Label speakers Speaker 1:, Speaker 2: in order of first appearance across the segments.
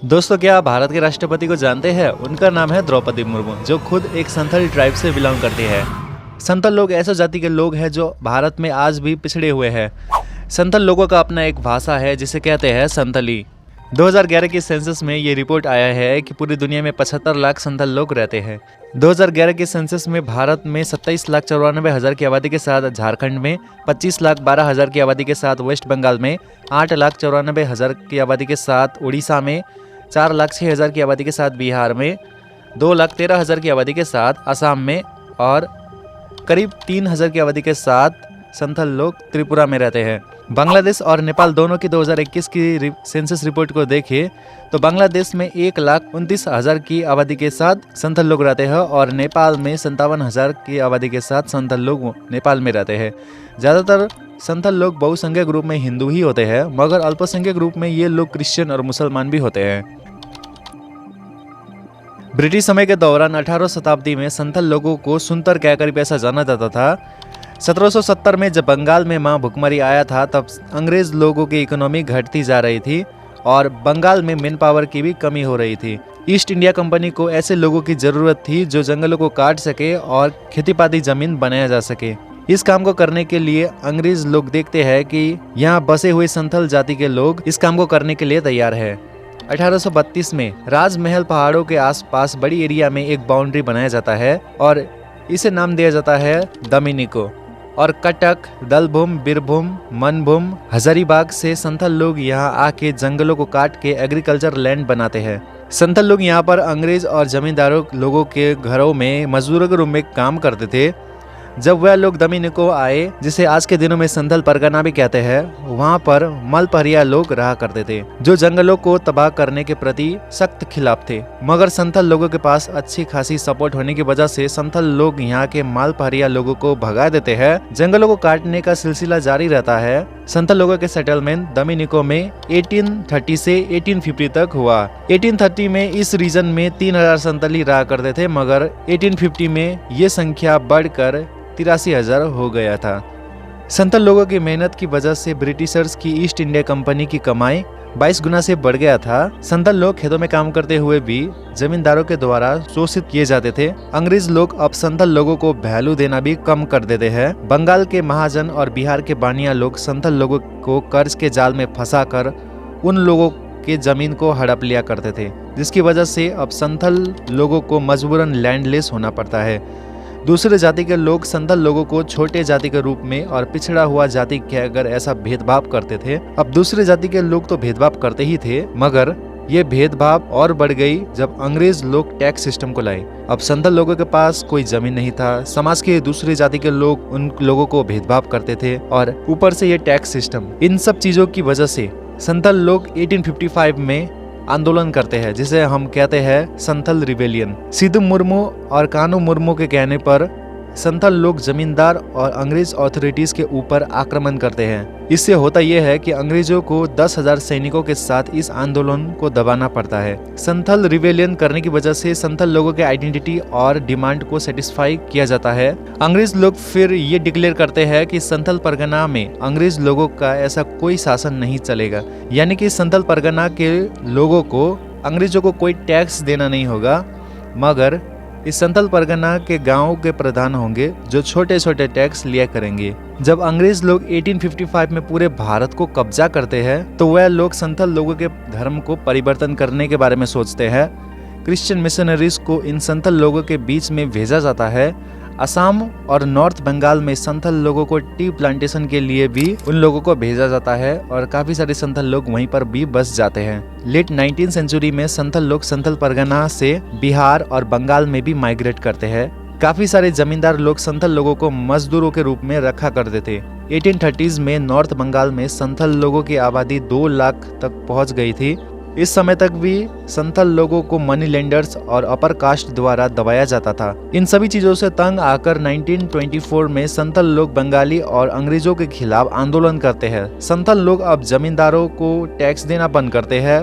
Speaker 1: दोस्तों, क्या आप भारत के राष्ट्रपति को जानते हैं? उनका नाम है द्रौपदी मुर्मू, जो खुद एक संथाली ट्राइब से बिलोंग करती है। संथाल लोग ऐसे जाति के लोग हैं जो भारत में आज भी पिछड़े हुए हैं। संथाल लोगों का अपना एक भाषा है जिसे कहते हैं संथाली। 2011 की सेंसस में ये रिपोर्ट आया है कि पूरी दुनिया में 75 लाख संथाल लोग रहते हैं। 2011 के सेंसस में भारत में 27,94,000 की आबादी के साथ, झारखंड में 25,12,000 की आबादी के साथ, वेस्ट बंगाल में 8,94,000 की आबादी के साथ, उड़ीसा में 4,06,000 की आबादी के साथ, बिहार में 2,13,000 की आबादी के साथ, असम में और करीब 3,000 की आबादी के साथ संथाल लोग त्रिपुरा में रहते हैं। बांग्लादेश और नेपाल दोनों की 2021 की सेंसस रिपोर्ट को देखें तो बांग्लादेश में 1,29,000 की आबादी के साथ संथाल लोग रहते हैं और नेपाल में 57,000 की आबादी के साथ संथाल लोग नेपाल में रहते हैं। ज़्यादातर संथाल लोग बहुसंख्यक रूप में हिंदू ही होते हैं, मगर अल्पसंख्यक रूप में ये लोग क्रिश्चियन और मुसलमान भी होते हैं। ब्रिटिश समय के दौरान 18वीं शताब्दी में संथाल लोगों को सुनतर कहकर ऐसा जाना जाता था। 1770 में जब बंगाल में मां भुखमरी आया था, तब अंग्रेज लोगों की इकोनॉमी घटती जा रही थी और बंगाल में मैन पावर की भी कमी हो रही थी। ईस्ट इंडिया कंपनी को ऐसे लोगों की जरूरत थी जो जंगलों को काट सके और खेतीपाती जमीन बनाया जा सके। इस काम को करने के लिए अंग्रेज लोग देखते हैं कि यहाँ बसे हुए संथाल जाति के लोग इस काम को करने के लिए तैयार है। 1832 में राजमहल पहाड़ों के आसपास बड़ी एरिया में एक बाउंड्री बनाया जाता है और इसे नाम दिया जाता है दमिनिको। और कटक, दलभूम, बीरभूम, मनभूम, हजारीबाग से संथाल लोग यहाँ आके जंगलों को काट के एग्रीकल्चर लैंड बनाते हैं। संथाल लोग यहाँ पर अंग्रेज और जमींदारों लोगों के घरों में मजदूरों के रूप में काम करते थे। जब वह लोग दमिनिको आए, जिसे आज के दिनों में संथाल परगना भी कहते हैं, वहाँ पर मलपहरिया लोग रहा करते थे जो जंगलों को तबाह करने के प्रति सख्त खिलाफ थे। मगर संथाल लोगों के पास अच्छी खासी सपोर्ट होने की वजह से संथाल लोग यहाँ के मलपहरिया लोगों को भगा देते हैं। जंगलों को काटने का सिलसिला जारी रहता है। संथाल लोगों के सेटलमेंट दमिनिको में 1830 से 1850 तक हुआ। 1830 में इस रीजन में 3,000 संथाली रहा करते थे, मगर 1850 में ये संख्या बढ़कर 83,000 हो गया था। संथाल लोगों की मेहनत की वजह से ब्रिटिशर्स की ईस्ट इंडिया कंपनी की कमाई 22 गुना से बढ़ गया था। संथाल लोग खेतों में काम करते हुए भी जमींदारों के द्वारा शोषित किए जाते थे। अंग्रेज लोग अब संथाल लोगों को वैल्यू देना भी कम कर देते हैं। बंगाल के महाजन और बिहार के बानिया लोग संथाल लोगों को कर्ज के जाल में फंसाकर उन लोगों के जमीन को हड़प लिया करते थे, जिसकी वजह से अब संथाल लोगों को मजबूरन लैंडलेस होना पड़ता है। दूसरे जाति के लोग संथाल लोगों को छोटे जाति के रूप में और पिछड़ा हुआ जाति कहकर ऐसा भेदभाव करते थे। अब दूसरे जाति के लोग तो भेदभाव करते ही थे, मगर ये भेदभाव और बढ़ गई जब अंग्रेज लोग टैक्स सिस्टम को लाए। अब संथाल लोगों के पास कोई जमीन नहीं था। समाज के दूसरे जाति के लोग उन लोगों को भेदभाव करते थे और ऊपर से ये टैक्स सिस्टम। इन सब चीजों की वजह से संथाल लोग 1855 में आंदोलन करते हैं, जिसे हम कहते हैं संथाल रिवेलियन। सिद्धू मुर्मू और कानू मुर्मू के कहने पर संथाल लोग जमींदार और अंग्रेज अथॉरिटीज के ऊपर आक्रमण करते हैं। इससे होता यह है कि अंग्रेजों को 10,000 सैनिकों के साथ इस आंदोलन को दबाना पड़ता है। संथाल रिवेलियन करने की वजह से संथाल लोगों के आइडेंटिटी और डिमांड को सेटिस्फाई किया जाता है। अंग्रेज लोग फिर ये डिक्लेयर करते हैं कि संथाल परगना में अंग्रेज लोगों का ऐसा कोई शासन नहीं चलेगा, यानी कि संथाल परगना के लोगों को अंग्रेजों को कोई टैक्स देना नहीं होगा, मगर इस संथाल परगना के गांव के प्रधान होंगे जो छोटे छोटे टैक्स लिया करेंगे। जब अंग्रेज लोग 1855 में पूरे भारत को कब्जा करते हैं, तो वह लोग संथाल लोगों के धर्म को परिवर्तन करने के बारे में सोचते हैं। क्रिश्चियन मिशनरीज को इन संथाल लोगों के बीच में भेजा जाता है। असम और नॉर्थ बंगाल में संथाल लोगों को टी प्लांटेशन के लिए भी उन लोगों को भेजा जाता है और काफी सारे संथाल लोग वहीं पर भी बस जाते हैं। लेट 19वीं सेंचुरी में संथाल लोग संथाल परगना से बिहार और बंगाल में भी माइग्रेट करते हैं। काफी सारे जमींदार लोग संथाल लोगों को मजदूरों के रूप में रखा करते थे। 1830s में नॉर्थ बंगाल में संथाल लोगों की आबादी 2 लाख तक पहुंच गई थी। इस समय तक भी संथाल लोगों को मनी लेंडर्स और अपर कास्ट द्वारा दबाया जाता था। इन सभी चीजों से तंग आकर 1924 में संथाल लोग बंगाली और अंग्रेजों के खिलाफ आंदोलन करते हैं। संथाल लोग अब जमींदारों को टैक्स देना बंद करते हैं,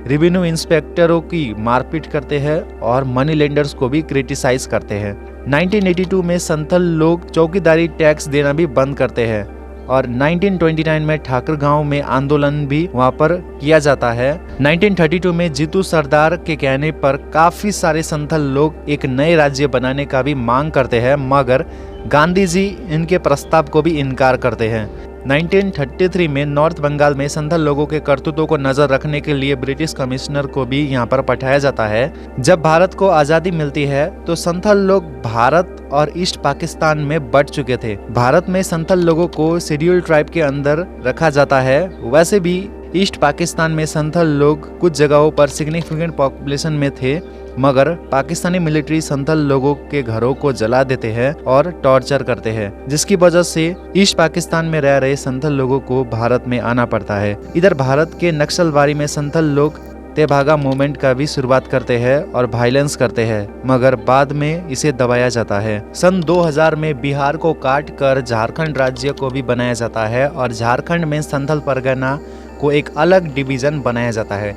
Speaker 1: रेवेन्यू इंस्पेक्टरों की मारपीट करते हैं और मनी लेंडर्स को भी क्रिटिसाइज करते हैं। 1982 में संथाल लोग चौकीदारी टैक्स देना भी बंद करते हैं और 1929 में ठाकुर गांव में आंदोलन भी वहां पर किया जाता है। 1932 में जीतू सरदार के कहने पर काफी सारे संथाल लोग एक नए राज्य बनाने का भी मांग करते हैं, मगर गांधी जी इनके प्रस्ताव को भी इनकार करते हैं। 1933 में नॉर्थ बंगाल में संथाल लोगों के करतूतों को नजर रखने के लिए ब्रिटिश कमिश्नर को भी यहाँ पर पठाया जाता है। जब भारत को आज़ादी मिलती है तो संथाल लोग भारत और ईस्ट पाकिस्तान में बट चुके थे। भारत में संथाल लोगों को शेड्यूल्ड ट्राइब के अंदर रखा जाता है। वैसे भी ईस्ट पाकिस्तान में संथाल लोग कुछ जगहों पर सिग्निफिकेंट पॉपुलेशन में थे, मगर पाकिस्तानी मिलिट्री संथाल लोगों के घरों को जला देते हैं और टॉर्चर करते हैं, जिसकी वजह से ईस्ट पाकिस्तान में रह रहे संथाल लोगों को भारत में आना पड़ता है। इधर भारत के नक्सलवारी में संथाल लोग तेभागा मूवमेंट का भी शुरुआत करते हैं और वायलेंस करते हैं, मगर बाद में इसे दबाया जाता है। सन 2000 में बिहार को काट कर झारखंड राज्य को भी बनाया जाता है और झारखंड में संथाल परगना को एक अलग डिवीजन बनाया जाता है।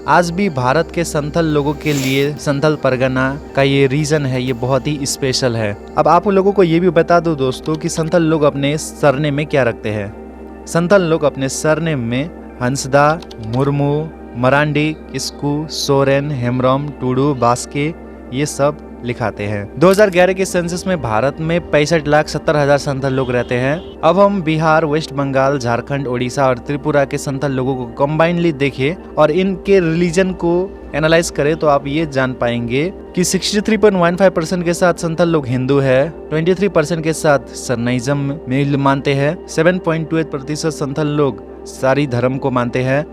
Speaker 1: आज भी भारत के संथाल लोगों के लिए संथाल परगना का ये रीजन है, ये बहुत ही स्पेशल है। अब आप लोगों को ये भी बता दूं दोस्तों कि संथाल लोग अपने सरनेम में क्या रखते हैं। संथाल लोग अपने सरनेम में हंसदा, मुर्मू, मरांडी, किस्कू, सोरेन, हेम्ब्रम, टूडू, बास्के ये सब लिखाते हैं। 2011 के सेंसस में भारत में 65,70,000 संथाल लोग रहते हैं। अब हम बिहार, वेस्ट बंगाल, झारखंड, ओडिशा और त्रिपुरा के संथाल लोगों को कंबाइनली देखें और इनके रिलीजन को एनालाइज करें तो आप ये जान पाएंगे कि 63.15% के साथ संथाल लोग हिंदू है, 23% के साथ सरनाइज्म में मानते हैं, 7.28% संथाल लोग सारी धर्म को मानते हैं,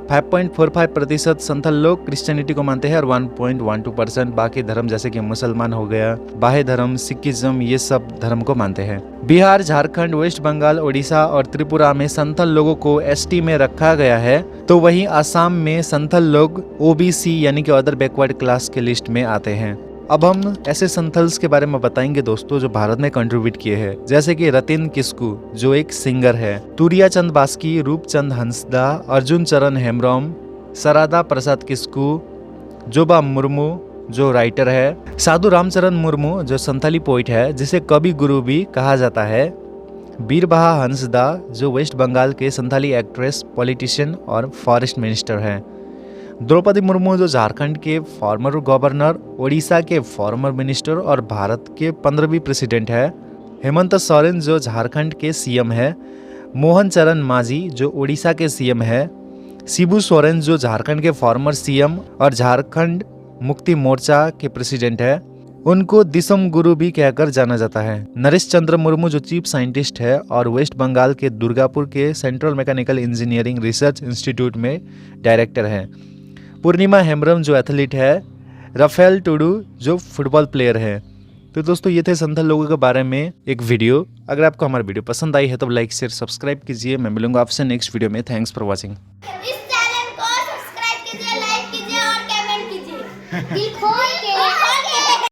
Speaker 1: 5.45% संथाल लोग क्रिश्चियनिटी को मानते हैं और 1.12% बाकी धर्म जैसे कि मुसलमान हो गया, बाह्य धर्म, सिखिज्म ये सब धर्म को मानते हैं। बिहार, झारखंड, वेस्ट बंगाल, ओडिशा और त्रिपुरा में संथाल लोगों को एसटी में रखा गया है, तो वहीं आसाम में संथाल लोग ओबीसी यानी कि अदर बैकवर्ड क्लास के लिस्ट में आते हैं। अब हम ऐसे संथाल्स के बारे में बताएंगे दोस्तों जो भारत में कंट्रीब्यूट किए हैं, जैसे कि रतिन किस्कू जो एक सिंगर है, तुरिया चंद बास्की, रूपचंद हंसदा, अर्जुन चरण हेम्ब्रम, सरादा प्रसाद किस्कू, जोबा मुर्मू जो राइटर है, साधु रामचरण मुर्मू जो संथाली पोइट है जिसे कवि गुरु भी कहा जाता है, बीरबहा हंसदा जो वेस्ट बंगाल के संथाली एक्ट्रेस, पॉलिटिशियन और फॉरेस्ट मिनिस्टर है, द्रौपदी मुर्मू जो झारखंड के फॉर्मर गवर्नर, ओडिशा के फॉर्मर मिनिस्टर और भारत के 15वीं प्रेसिडेंट है, हेमंत सोरेन जो झारखंड के सीएम है, मोहन चरण मांझी जो ओडिशा के सीएम है, शिबू सोरेन जो झारखंड के फॉर्मर सीएम और झारखंड मुक्ति मोर्चा के प्रेसिडेंट है, उनको दिसम गुरु भी कहकर जाना जाता है, नरेश चंद्र मुर्मू जो चीफ साइंटिस्ट है और वेस्ट बंगाल के दुर्गापुर के central mechanical engineering research institute में डायरेक्टर है, पूर्णिमा हेम्ब्रम जो एथलीट है, राफेल टूडू जो फुटबॉल प्लेयर है। तो दोस्तों ये थे संथाल लोगों के बारे में एक वीडियो। अगर आपको हमारा वीडियो पसंद आई है तो लाइक शेयर सब्सक्राइब कीजिए। मैं मिलूंगा आपसे नेक्स्ट वीडियो में। Thanks for watching.